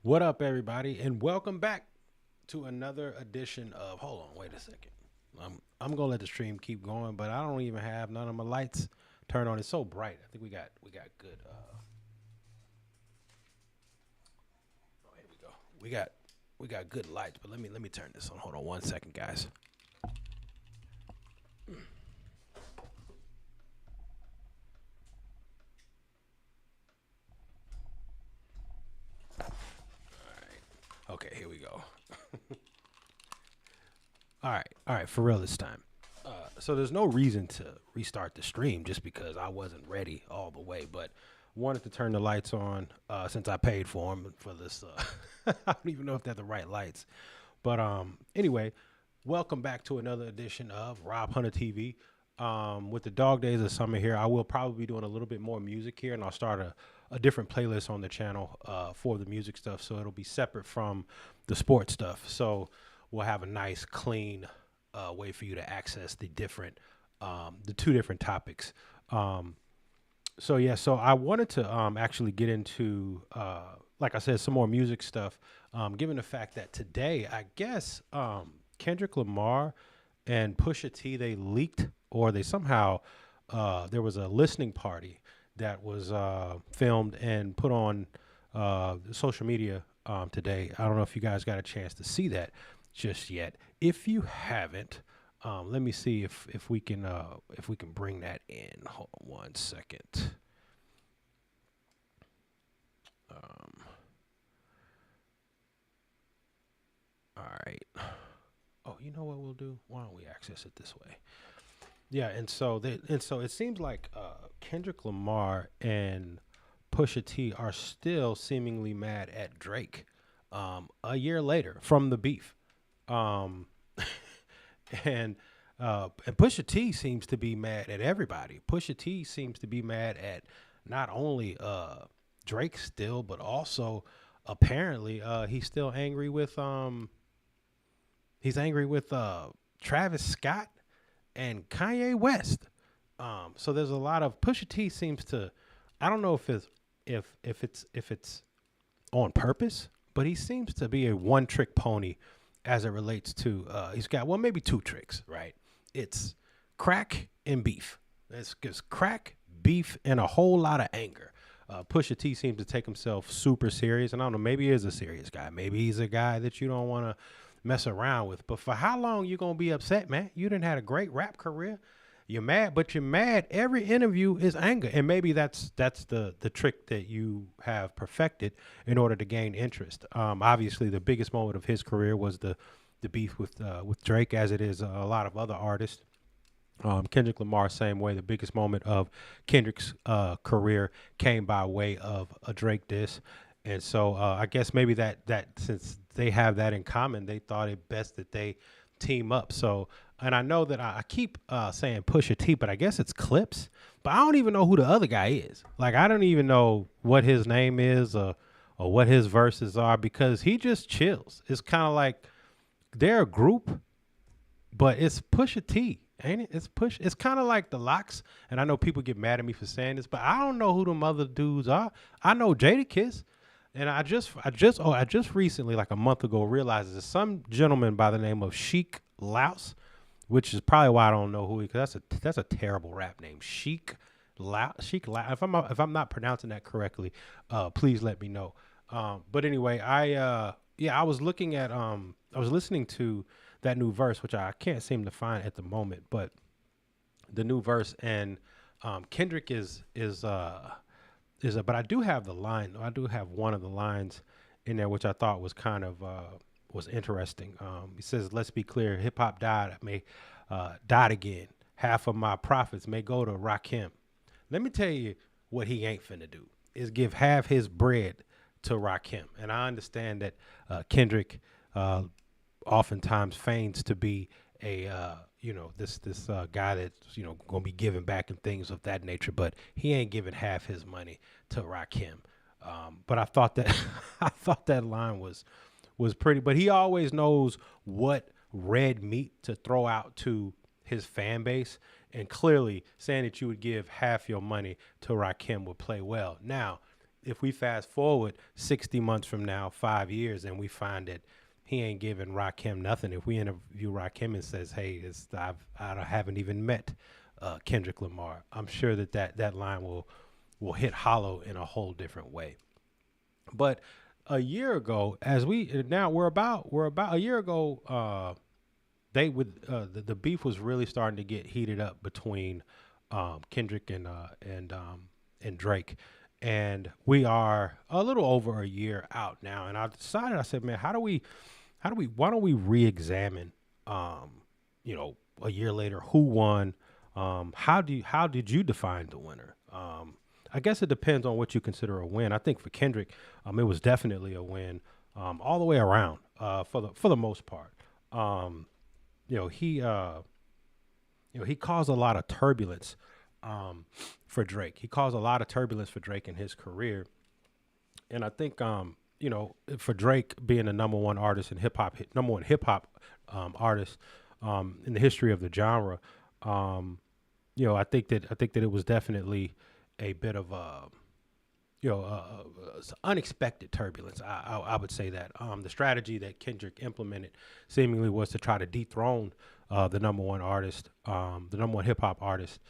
What up, everybody, and welcome back to another edition of. Hold on, wait a second. I'm gonna let the stream keep going, but I don't even have none of my lights turned on. It's so bright. I think we got good. Oh, here we go. We got good lights, but let me turn this on. Hold on one second, guys. Okay, here we go. All right, for real this time. So there's no reason to restart the stream just because I wasn't ready all the way, but wanted to turn the lights on since I paid for them for this. I don't even know if they're the right lights, but anyway, welcome back to another edition of Rob Hunter TV. With the dog days of summer here, I will probably be doing a little bit more music here, and I'll start a different playlist on the channel for the music stuff, so it'll be separate from the sports stuff. So we'll have a nice, clean way for you to access the two different topics. So I wanted to actually get into, like I said, some more music stuff. Given the fact that today, I guess Kendrick Lamar and Pusha T, they leaked, or they somehow there was a listening party that was filmed and put on social media today. I don't know if you guys got a chance to see that just yet. If you haven't, let me see if we can bring that in. Hold on one second. All right. Oh, you know what we'll do? Why don't we access it this way? Yeah, and so it seems like Kendrick Lamar and Pusha T are still seemingly mad at Drake a year later from the beef. Um, and and Pusha T seems to be mad at everybody. Pusha T seems to be mad at not only Drake still, but also apparently he's angry with Travis Scott and Kanye West. So there's a lot of Pusha T seems to. I don't know if it's on purpose, but he seems to be a one trick pony as it relates to. He's got maybe two tricks, right? It's crack and beef. It's just crack, beef, and a whole lot of anger. Pusha T seems to take himself super serious, and I don't know. Maybe he is a serious guy. Maybe he's a guy that you don't want to mess around with. But for how long you gonna be upset, man? You didn't had a great rap career. You're mad, but you're mad. Every interview is anger, and maybe that's the trick that you have perfected in order to gain interest. Obviously, the biggest moment of his career was the beef with Drake, as it is a lot of other artists. Kendrick Lamar, same way. The biggest moment of Kendrick's career came by way of a Drake diss, and so I guess maybe that since they have that in common, they thought it best that they team up. So, and I know that I keep saying Pusha T, but I guess it's Clips. But I don't even know who the other guy is. Like, I don't even know what his name is or what his verses are, because he just chills. It's kind of like they're a group, but it's Pusha T, ain't it? It's kind of like the Locks, and I know people get mad at me for saying this, but I don't know who them other dudes are. I know Jadakiss, and I just recently, like a month ago, realized there's some gentleman by the name of Sheik Louse, which is probably why I don't know who he. Because that's a terrible rap name, Sheik Louse. Sheik Louse. If I'm not pronouncing that correctly, please let me know. But anyway, I was looking at I was listening to that new verse, which I can't seem to find at the moment, but the new verse, and Kendrick but I do have the line. I do have one of the lines in there, which I thought was kind of was interesting. He says, "Let's be clear, hip hop died again. Half of my profits may go to Rakim." Let me tell you what he ain't finna do is give half his bread to Rakim. And I understand that Kendrick oftentimes feigns to be a this guy that's gonna be giving back and things of that nature, but he ain't giving half his money to Rakim. But I thought that I thought that line was pretty. But he always knows what red meat to throw out to his fan base, and clearly saying that you would give half your money to Rakim would play well. Now, if we fast forward 60 months from now, 5 years, and we find that he ain't giving Rakim nothing. If we interview Rakim and says, "Hey, I haven't even met Kendrick Lamar," I'm sure that line will hit hollow in a whole different way. But a year ago, as we now we're about a year ago, they would the beef was really starting to get heated up between Kendrick and Drake, and we are a little over a year out now. And I decided, I said, man, why don't we re-examine, a year later, who won? How did you define the winner? I guess it depends on what you consider a win. I think for Kendrick, it was definitely a win, all the way around, for the most part. You know, he caused a lot of turbulence, for Drake. He caused a lot of turbulence for Drake in his career, and I think, for Drake being the number one artist in hip hop, artist, in the history of the genre, I think that it was definitely a bit of unexpected turbulence. I would say that the strategy that Kendrick implemented seemingly was to try to dethrone the number one artist, the number one hip hop artist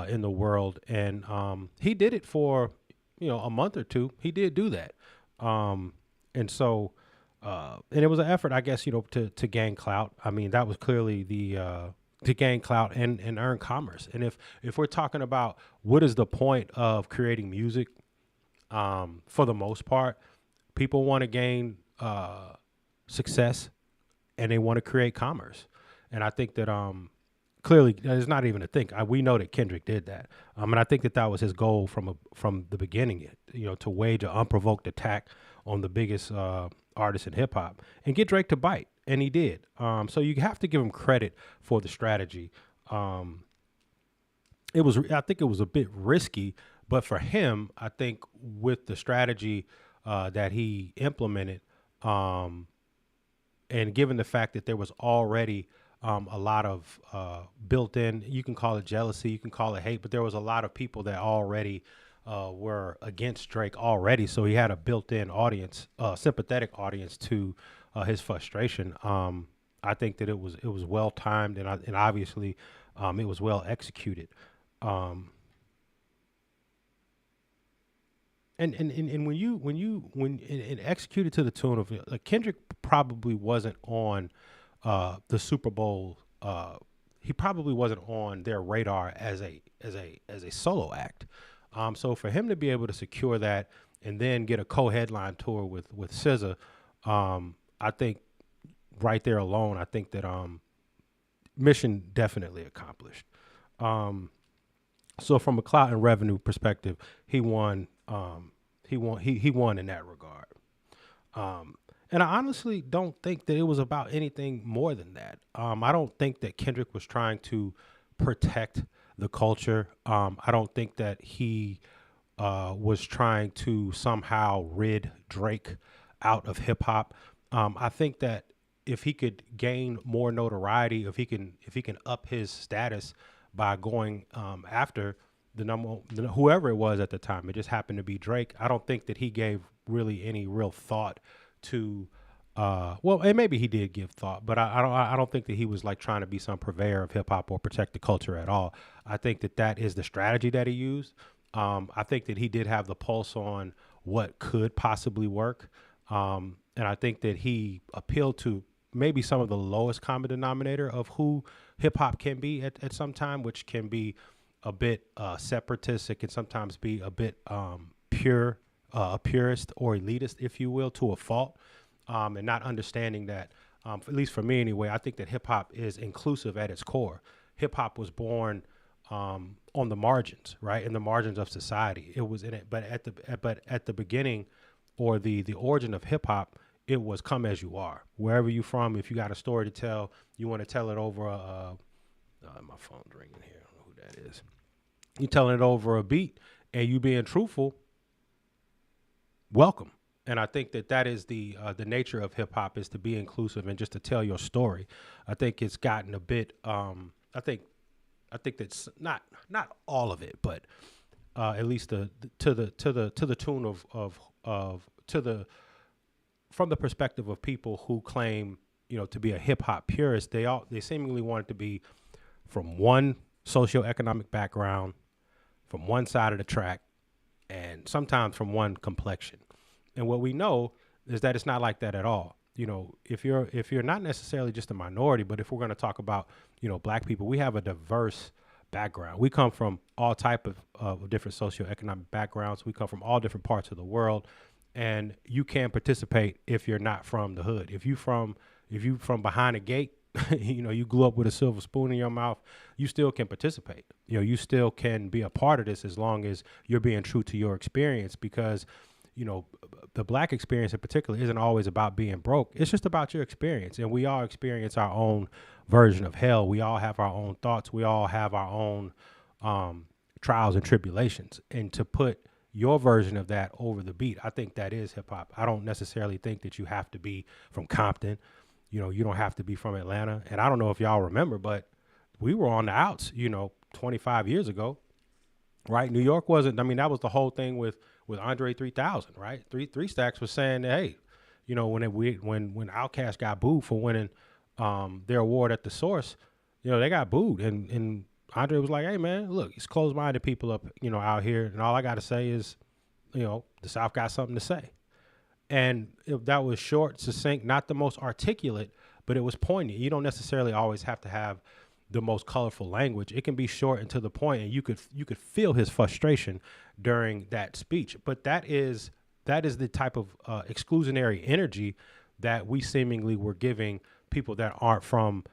in the world, and he did it for a month or two. He did do that, and so and it was an effort, I guess, to gain clout. I mean, that was clearly the to gain clout and earn commerce. And if we're talking about what is the point of creating music, for the most part, people want to gain success and they want to create commerce. And I think that clearly it's not even a thing. We know that Kendrick did that, and I think that was his goal from the beginning. To wage an unprovoked attack on the biggest artist in hip hop and get Drake to bite, and he did. So you have to give him credit for the strategy. I think it was a bit risky, but for him, I think with the strategy that he implemented, and given the fact that there was already a lot of built-in, you can call it jealousy, you can call it hate, but there was a lot of people that already were against Drake already. So he had a built-in audience, sympathetic audience to his frustration. I think that it was well timed, and obviously it was well executed. And when executed to the tune of, Kendrick probably wasn't on the Super Bowl. He probably wasn't on their radar as a solo act. So for him to be able to secure that and then get a co-headline tour with SZA, I think right there alone, I think that mission definitely accomplished. So from a clout and revenue perspective, he won. He won in that regard. And I honestly don't think that it was about anything more than that. I don't think that Kendrick was trying to protect the culture. I don't think that he was trying to somehow rid Drake out of hip hop. I think that if he could gain more notoriety, if he can up his status by going after whoever it was at the time, it just happened to be Drake. I don't think that he gave really any real thought to, and maybe he did give thought, but I don't think that he was like trying to be some purveyor of hip hop or protect the culture at all. I think that is the strategy that he used. I think that he did have the pulse on what could possibly work. And I think that he appealed to maybe some of the lowest common denominator of who hip hop can be at some time, which can be a bit separatist. It can sometimes be a bit pure, a purist or elitist, if you will, to a fault, and not understanding that, at least for me anyway, I think that hip hop is inclusive at its core. Hip hop was born on the margins, right, in the margins of society. It was in it, but at the beginning, or the origin of hip hop, it was come as you are, wherever you from. If you got a story to tell, you want to tell it over my phone's ringing here. I don't know who that is. You telling it over a beat and you being truthful, welcome. And I think that is the nature of hip hop, is to be inclusive and just to tell your story. I think it's gotten a bit, I think that's not all of it, but at least to the tune of to the from the perspective of people who claim, to be a hip hop purist. They seemingly want it to be from one socioeconomic background, from one side of the track, and sometimes from one complexion. And what we know is that it's not like that at all. If you're not necessarily just a minority, but if we're going to talk about, black people, we have a diverse background. We come from all type of different socioeconomic backgrounds. We come from all different parts of the world, and you can participate if you're not from the hood. If you from behind a gate, you grew up with a silver spoon in your mouth, you still can participate. You still can be a part of this as long as you're being true to your experience, because the black experience in particular isn't always about being broke. It's just about your experience. And we all experience our own version of hell. We all have our own thoughts. We all have our own trials and tribulations. And to put your version of that over the beat, I think that is hip hop. I don't necessarily think that you have to be from Compton. You don't have to be from Atlanta. And I don't know if y'all remember, but we were on the outs, 25 years ago, right? New York wasn't, that was the whole thing with Andre 3000, right? Three Stacks was saying that, hey, when Outkast got booed for winning their award at the Source, they got booed. And Andre was like, hey, man, look, it's closed-minded people up, out here. And all I got to say is, the South got something to say. And that was short, succinct, not the most articulate, but it was poignant. You don't necessarily always have to have the most colorful language. It can be short and to the point, and you could feel his frustration during that speech. But that is the type of exclusionary energy that we seemingly were giving people that aren't from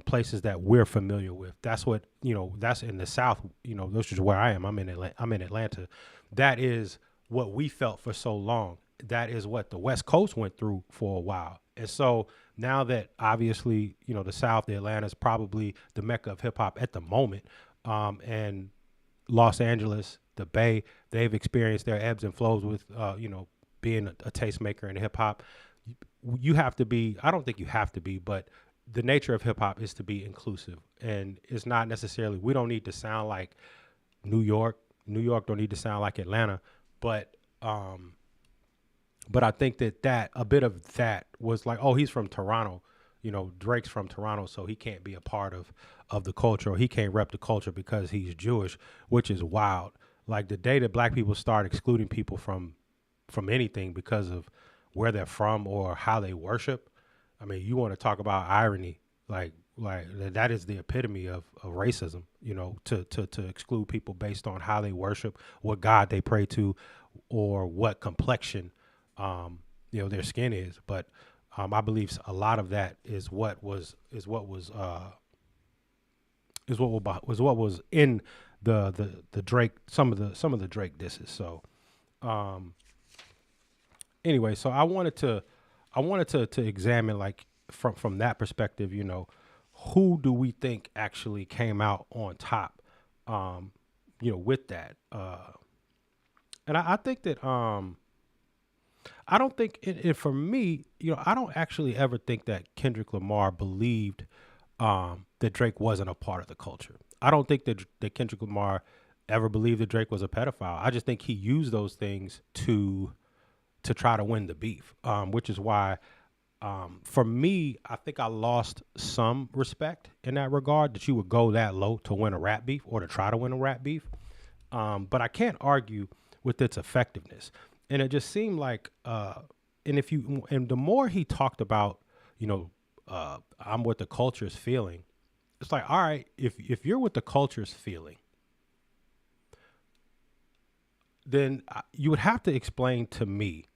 places that we're familiar with. That's what, that's in the South, this is where I am. I'm in Atlanta. That is what we felt for so long. That is what the West Coast went through for a while. And so now that obviously, the South, the Atlanta is probably the mecca of hip hop at the moment. And Los Angeles, the Bay, they've experienced their ebbs and flows with, being a tastemaker in hip hop. You have to be, I don't think you have to be, but the nature of hip hop is to be inclusive. And it's not necessarily, we don't need to sound like New York. New York don't need to sound like Atlanta. But I think that a bit of that was like, oh, he's from Toronto, Drake's from Toronto, so he can't be a part of the culture, or he can't rep the culture because he's Jewish, which is wild. Like the day that black people start excluding people from anything because of where they're from or how they worship. You want to talk about irony, like that is the epitome of racism, to exclude people based on how they worship, what God they pray to, or what complexion their skin is. But I believe a lot of that is what was in the Drake, some of the Drake disses. So anyway, so I wanted to examine, like, from that perspective, who do we think actually came out on top with that, and I think that I don't think it for me, I don't actually ever think that Kendrick Lamar believed that Drake wasn't a part of the culture. I don't think that Kendrick Lamar ever believed that Drake was a pedophile. I just think he used those things to try to win the beef, which is why, for me, I think I lost some respect in that regard, that you would go that low to win a rap beef or to try to win a rap beef. But I can't argue with its effectiveness. And it just seemed like, and the more he talked about, I'm what the culture is feeling, it's like, all right, if you're what the culture is feeling, then you would have to explain to me,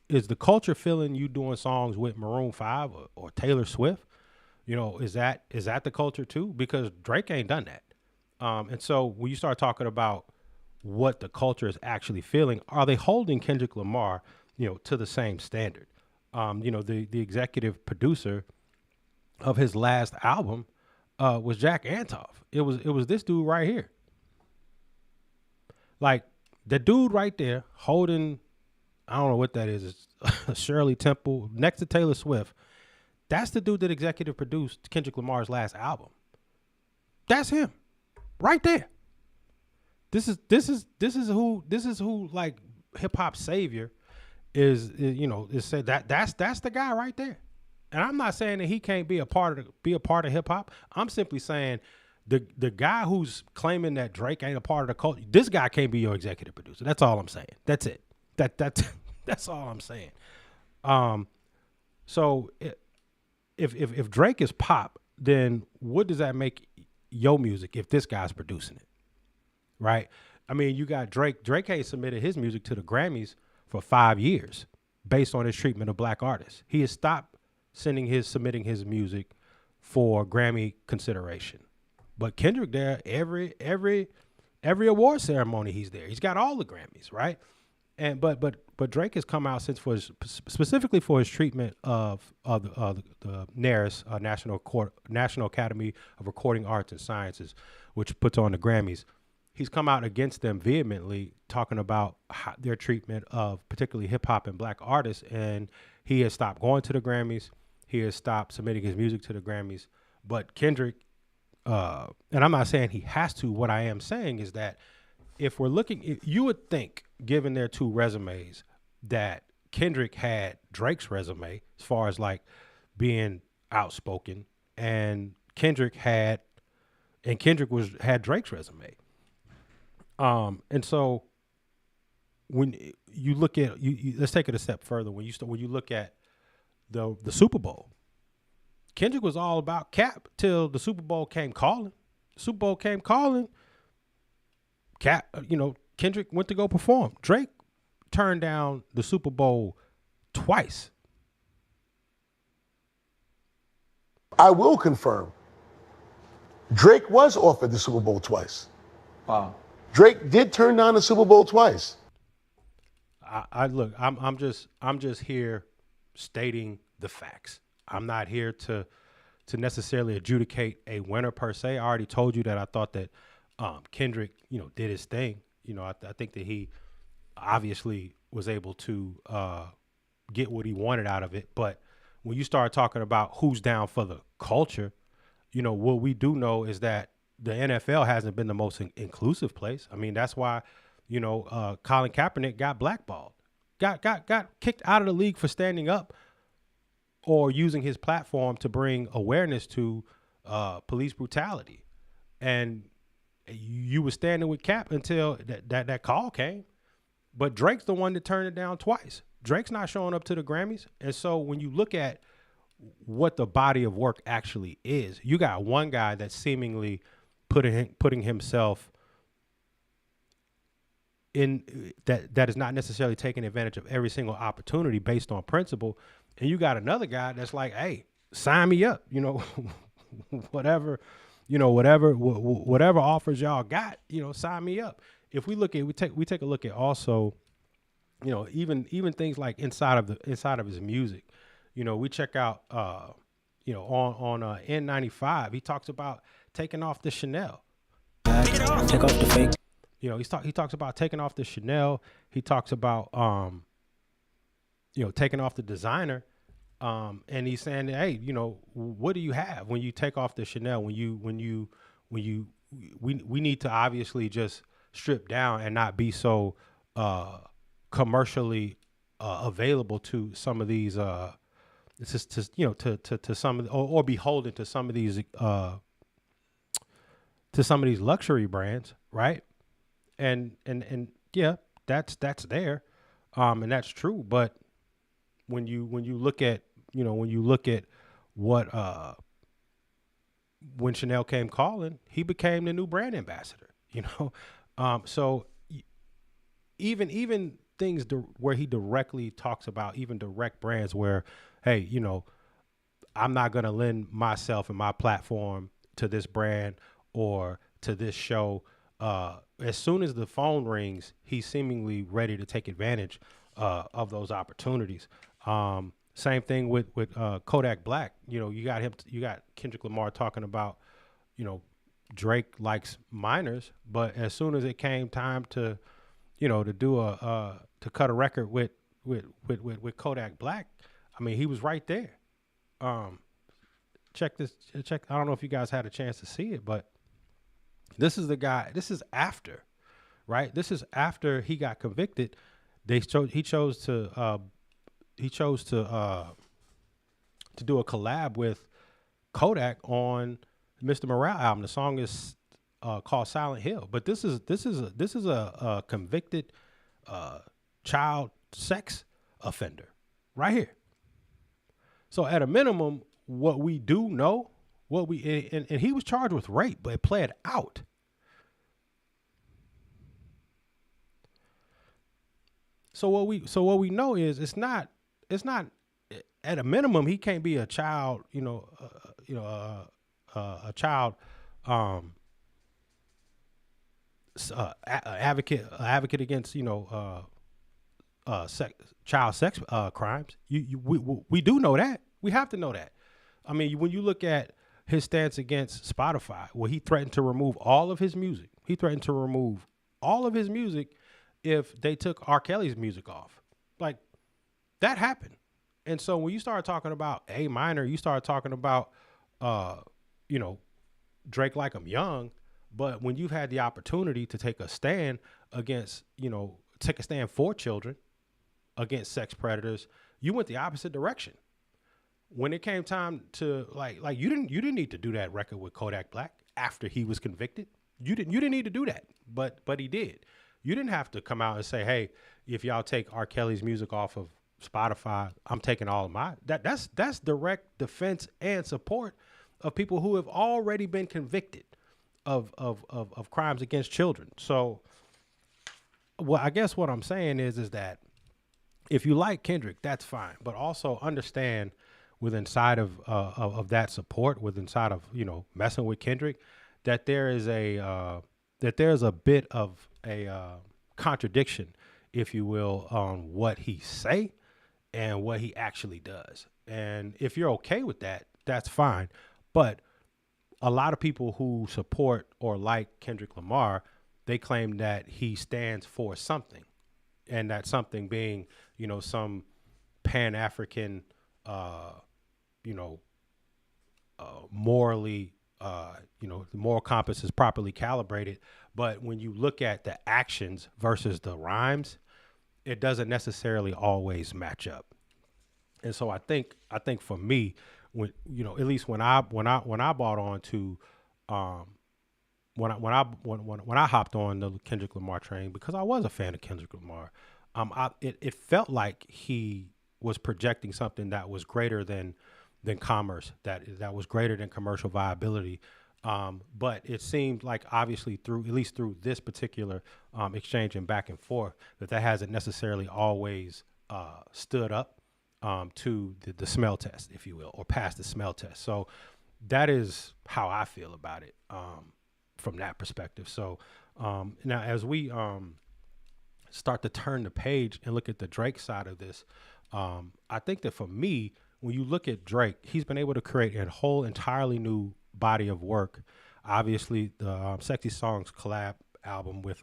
is the culture feeling you doing songs with Maroon 5 or Taylor Swift? Is that the culture too? Because Drake ain't done that. And so when you start talking about what the culture is actually feeling, are they holding Kendrick Lamar, to the same standard? The executive producer of his last album was Jack Antoff. It was this dude right here. Like the dude right there holding, I don't know what that is. It's Shirley Temple next to Taylor Swift. That's the dude that executive produced Kendrick Lamar's last album. That's him right there. This is who like hip hop savior is said that's the guy right there. And I'm not saying that he can't be a part of hip hop. I'm simply saying the guy who's claiming that Drake ain't a part of the culture, this guy can't be your executive producer. That's all I'm saying. That's it. That's all I'm saying. So if Drake is pop, then what does that make your music if this guy's producing it? Right? I mean, you got Drake. Drake ain't submitted his music to the Grammys for 5 years based on his treatment of black artists. He has stopped submitting his music for Grammy consideration. But Kendrick there, every award ceremony he's there. He's got all the Grammys, right? And but Drake has come out specifically for his treatment of the NARAS, National Academy of Recording Arts and Sciences, which puts on the Grammys. He's come out against them vehemently, talking about their treatment of particularly hip hop and black artists, and he has stopped going to the Grammys. He has stopped submitting his music to the Grammys. But Kendrick, and I'm not saying he has to. What I am saying is that if we're looking, you would think, given their two resumes, that Kendrick had Drake's resume as far as like being outspoken, and Kendrick had Drake's resume. And so when you look at let's take it a step further. When you look at the Super Bowl, Kendrick was all about Cap till the Super Bowl came calling. The Super Bowl came calling. Cap, Kendrick went to go perform. Drake turned down the Super Bowl twice. I will confirm, Drake was offered the Super Bowl twice. Wow. Drake did turn down the Super Bowl twice. I'm just here stating the facts. I'm not here to necessarily adjudicate a winner per se. I already told you that I thought that Kendrick, did his thing. I think that he obviously was able to get what he wanted out of it. But when you start talking about who's down for the culture, what we do know is that the NFL hasn't been the most inclusive place. I mean, that's why, Colin Kaepernick got blackballed, got kicked out of the league for standing up or using his platform to bring awareness to police brutality. And you were standing with Cap until that call came. But Drake's the one that turned it down twice. Drake's not showing up to the Grammys. And so when you look at what the body of work actually is, you got one guy that's seemingly putting himself in that is not necessarily taking advantage of every single opportunity based on principle. And you got another guy that's like, hey, sign me up, whatever offers y'all got, sign me up. If we take a look at also, even things like inside of his music, we check out, on N95, he talks about taking off the Chanel. Take off the fake. He talks about taking off the Chanel. He talks about taking off the designer. And he's saying, hey, what do you have when you take off the Chanel? We need to obviously just strip down and not be so commercially available to some of these to some of or beholden to some of these luxury brands, right? And yeah, that's there, and that's true. But when you look at what when Chanel came calling, he became the new brand ambassador. So even things where he directly talks about even direct brands where, hey, I'm not going to lend myself and my platform to this brand or to this show. As soon as the phone rings, he's seemingly ready to take advantage of those opportunities. Same thing with Kodak Black. You got Kendrick Lamar talking about, Drake likes minors, but as soon as it came time to cut a record with Kodak Black, I mean, he was right there. Check. I don't know if you guys had a chance to see it, but this is the guy. This is after right? This is after he got convicted. He chose to do a collab with Kodak on Mr. Morale album. The song is called Silent Hill. But this is a convicted child sex offender right here. So at a minimum, what we do know, and he was charged with rape, but it played out. So what we know is it's not at a minimum he can't be a child, a child advocate against child sex crimes. We do know that. We have to know that. I mean, when you look at his stance against Spotify, where he threatened to remove all of his music. He threatened to remove all of his music if they took R. Kelly's music off. Like, that happened. And so when you start talking about A minor, you start talking about, Drake Like I'm Young. But when you've had the opportunity to take a stand against, take a stand for children, against sex predators, you went the opposite direction. When it came time to like you didn't need to do that record with Kodak Black after he was convicted. You didn't need to do that, but he did. You didn't have to come out and say, hey, if y'all take R. Kelly's music off of Spotify, I'm taking all of my. That's direct defense and support of people who have already been convicted of crimes against children. So, well, I guess what I'm saying is that if you like Kendrick, that's fine, but also understand within side of that support, within side of messing with Kendrick, that there's a bit of a contradiction, if you will, on what he say and what he actually does. And if you're okay with that, that's fine. But a lot of people who support or like Kendrick Lamar, they claim that he stands for something, and that something being, some Pan-African, morally, the moral compass is properly calibrated. But when you look at the actions versus the rhymes, it doesn't necessarily always match up. And so I think for me, when at least when I bought on to when I hopped on the Kendrick Lamar train, because I was a fan of Kendrick Lamar, it felt like he was projecting something that was greater than commerce, that was greater than commercial viability. But it seemed like, obviously, through this particular exchange and back and forth, that hasn't necessarily always stood up to the smell test, if you will, or passed the smell test. So that is how I feel about it from that perspective. So now as we start to turn the page and look at the Drake side of this, I think that for me, when you look at Drake, he's been able to create a whole entirely new body of work. Obviously, the Sexy Songs collab album with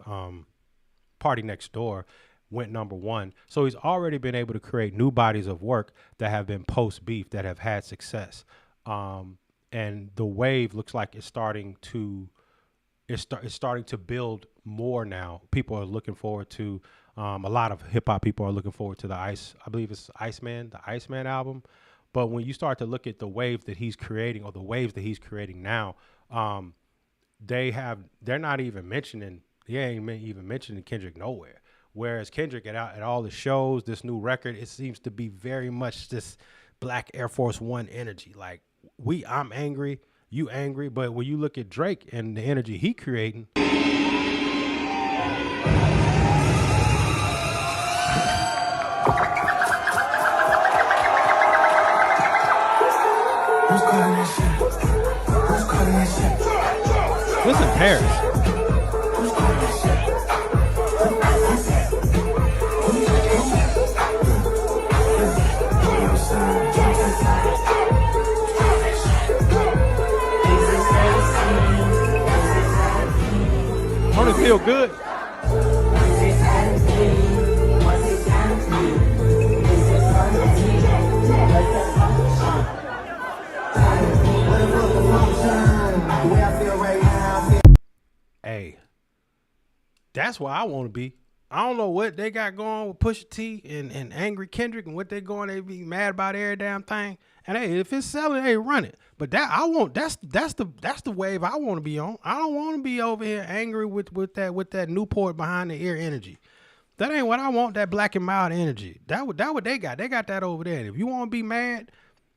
Party Next Door went #1. So he's already been able to create new bodies of work that have been post-beef, that have had success. And the wave looks like it's starting to build more now. People are looking forward to, a lot of hip hop people are looking forward to I believe it's the Iceman album. But when you start to look at the wave that he's creating, or the waves that he's creating now, they're not even mentioning, they ain't even mentioning Kendrick nowhere. Whereas Kendrick at all the shows, this new record, it seems to be very much this Black Air Force One energy. Like, I'm angry, you angry. But when you look at Drake and the energy he creating, listen, Paris. Don't it feel good? Hey, That's where I want to be. I don't know what they got going with Pusha T and Angry Kendrick and what they going. They be mad about every damn thing. And hey, if it's selling, hey, run it. But that's the wave I want to be on. I don't want to be over here angry with that Newport behind the ear energy. That ain't what I want. That black and mild energy. That what they got. They got that over there. And if you want to be mad,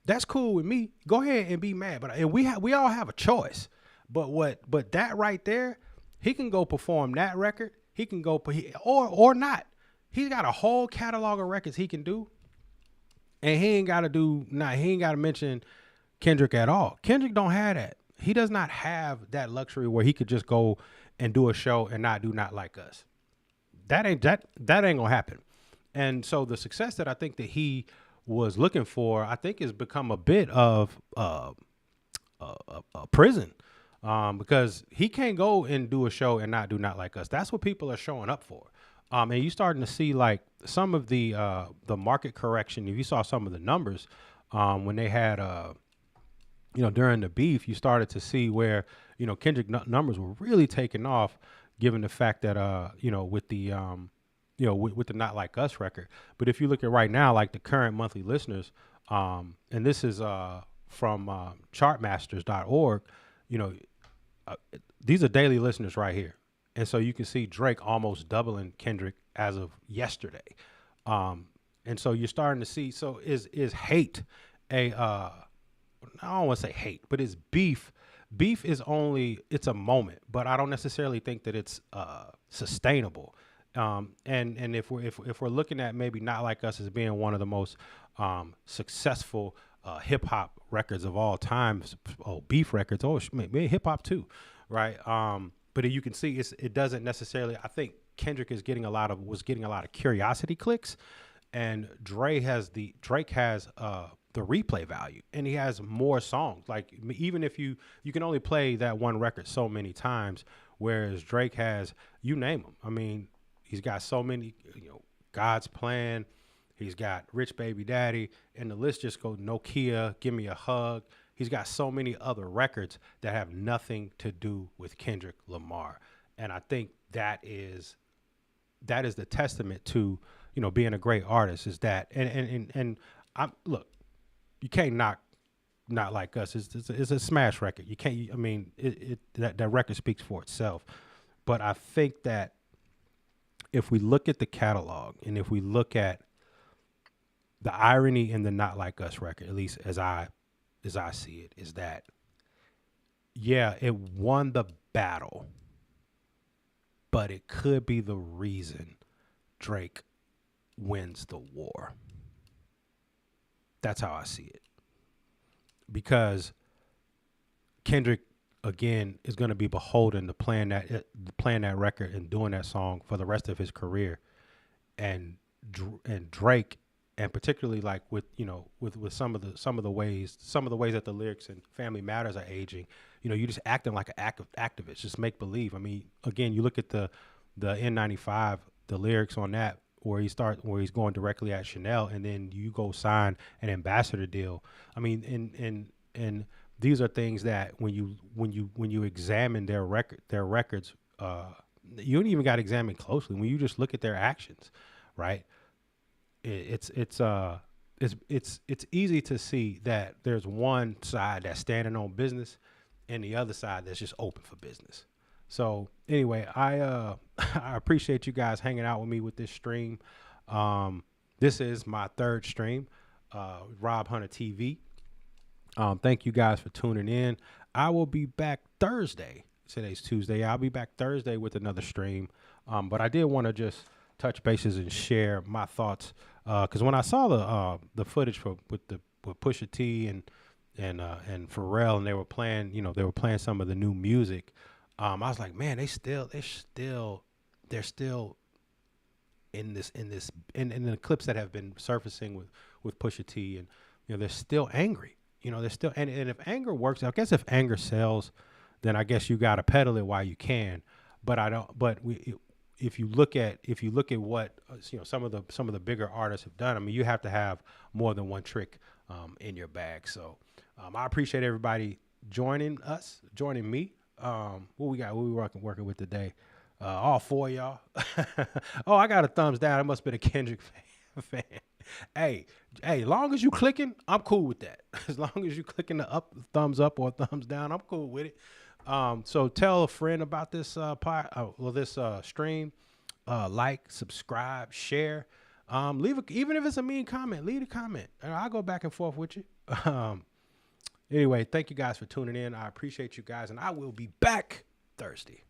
that's cool with me. Go ahead and be mad. But and we all have a choice. But that right there, he can go perform that record. He can go or not. He's got a whole catalog of records he can do, and he ain't got to mention Kendrick at all. Kendrick don't have that. He does not have that luxury where he could just go and do a show and not do Not Like Us. That ain't gonna happen. And so the success that I think that he was looking for, I think, has become a bit of a prison. Because he can't go and do a show and not do Not Like Us. That's what people are showing up for. And you starting to see like some of the market correction. If you saw some of the numbers, when they had, during the beef, you started to see where, Kendrick numbers were really taking off, given the fact that, with the, with the Not Like Us record. But if you look at right now, like the current monthly listeners, and this is from chartmasters.org, these are daily listeners right here. And so you can see Drake almost doubling Kendrick as of yesterday. And so you're starting to see, so is hate I don't want to say hate, but is beef. Beef is it's a moment, but I don't necessarily think that it's sustainable. And if we're looking at maybe Not Like Us as being one of the most successful hip hop records of all time, beef records, maybe hip hop too, right? But you can see it doesn't necessarily. I think Kendrick was getting a lot of curiosity clicks, and Drake has the replay value, and he has more songs. Like even if you can only play that one record so many times, whereas Drake has, you name them. I mean, he's got so many. God's Plan. He's got Rich Baby Daddy, and the list just goes. Nokia, Give Me a Hug. He's got so many other records that have nothing to do with Kendrick Lamar, and I think that is the testament to being a great artist. Is that and I'm look, you can't knock Not Like Us. It's a smash record. You can't. I mean, that record speaks for itself. But I think that if we look at the catalog and if we look at the irony in the Not Like Us record, at least as I see it, is that, yeah, it won the battle, but it could be the reason Drake wins the war. That's how I see it. Because Kendrick, again, is going to be beholden to playing that record and doing that song for the rest of his career. And Drake, and particularly like with some of the ways that the lyrics and Family Matters are aging, you just acting like an activist, just make believe. I mean, again, you look at the N95, the lyrics on that, where he's going directly at Chanel, and then you go sign an ambassador deal. I mean, and these are things that when you examine their records, you don't even got to examine closely. When you just look at their actions, right? It's easy to see that there's one side that's standing on business and the other side that's just open for business. So anyway, I appreciate you guys hanging out with me with this stream. This is my third stream, Rob Hunter TV. Thank you guys for tuning in. I will be back Thursday. Today's Tuesday. I'll be back Thursday with another stream. But I did want to just touch bases and share my thoughts, because when I saw the footage with Pusha T and Pharrell, and they were playing some of the new music, I was like, man, they're still in the clips that have been surfacing with Pusha T, and they're still angry. They're still, and if anger works, I guess if anger sells, then I guess you got to peddle it while you can. But if you look at what some of the bigger artists have done, I mean, you have to have more than one trick in your bag. So I appreciate everybody joining me. What we got? What we working with today? All four of y'all. Oh, I got a thumbs down. It must have been a Kendrick fan. Hey, long as you clicking, I'm cool with that. As long as you clicking the thumbs up or thumbs down, I'm cool with it. So tell a friend about this stream. Like, subscribe, share. Even if it's a mean comment, leave a comment. And I'll go back and forth with you. Anyway, thank you guys for tuning in. I appreciate you guys, and I will be back Thursday.